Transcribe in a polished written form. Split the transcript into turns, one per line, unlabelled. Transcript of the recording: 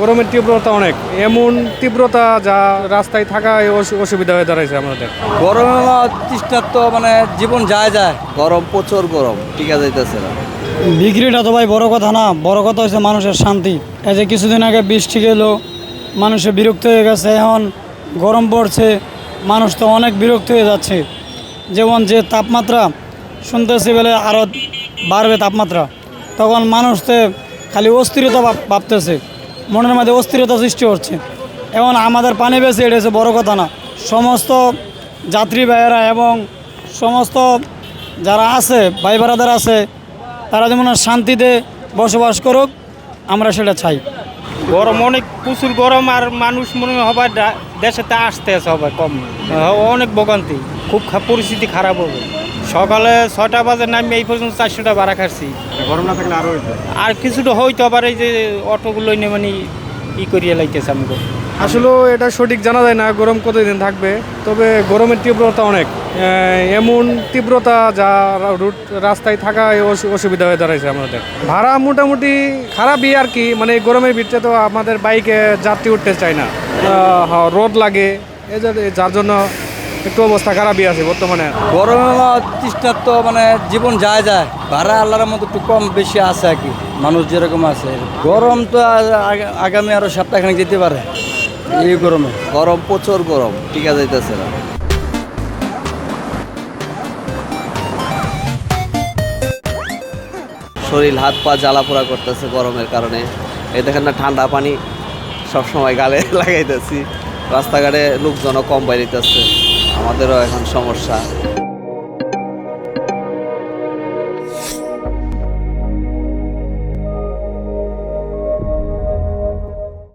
গরমের তীব্রতা অনেক, এমন তীব্রতা যা রাস্তায় থাকা অসুবিধা হয়ে দাঁড়াইছে আমাদের।
গরমে তৃষ্ণার্ত মানে জীবন যায় গরম, প্রচুর গরম, টিকা যাইতেছে না।
বিক্রিটা তো ভাই বড় কথা না, বড় কথা হচ্ছে মানুষের শান্তি। এই যে কিছুদিন আগে বৃষ্টি গেল, মানুষের বিরক্ত হয়ে গেছে, এখন গরম পড়ছে, মানুষ তো অনেক বিরক্ত হয়ে যাচ্ছে। যেমন যে তাপমাত্রা শুনতেছি বলে আরও বাড়বে তাপমাত্রা, তখন মানুষ তো খালি অস্থিরতা ভাবতেছে, মনের মধ্যে অস্থিরতা সৃষ্টি হচ্ছে। এবং আমাদের পানি বেশি, এটা হচ্ছে বড় কথা না। সমস্ত যাত্রী ভাইয়েরা এবং সমস্ত যারা আছে ভাই ভাড়াদার আছে, তারা যেমন শান্তিতে বসবাস করুক, আমরা সেটা চাই।
গরম অনেক, প্রচুর গরম, আর মানুষ মনে হবে দেশেতে আসতে আছে হবে কম, অনেক ভোগান্তি, খুব পরিস্থিতি খারাপ হবে। সকালে 6টা বাজে নামি এই পর্যন্ত 400টা ভাড়া খাচ্ছি।
গরম না থাকলে আরো
আর কিছুটা হয়তো আবার এই যে অটোগুলো নিয়ে মানে করিয়ে লাইতেছে আমাকে।
আসলে এটা সঠিক জানা যায় না গরম কতদিন থাকবে, তবে গরমের তীব্রতা অনেক, এমন তীব্রতা যা রাস্তায় থাকা অসুবিধা হয়ে দাঁড়াইছে আমাদের। ভাড়া মোটামুটি খারাপই আর কি, মানে গরমের ভিতরে তো আমাদের বাইকে যাত্রী উঠতে চায় না, রোদ লাগে, যার জন্য একটু অবস্থা খারাপই আছে বর্তমানে।
গরমে তৃষ্ণার্ত মানে জীবন যায় ভাড়া আল্লাহর মতো একটু কম বেশি আছে আর কি, মানুষ যেরকম আছে। গরম তো আগামী আরো সপ্তাহখানেক যেতে পারে। এই গরমে গরম, প্রচুর গরম, টিকা যাইতেছে না। শরীর হাত পা জ্বালাপোড়া করতেছে গরমের কারণে। এই দেখেন না, ঠান্ডা পানি সবসময় গালে লাগাইতেছি। রাস্তাঘাটে লোকজনও কম বাইরেতেছে, আমাদেরও এখন সমস্যা।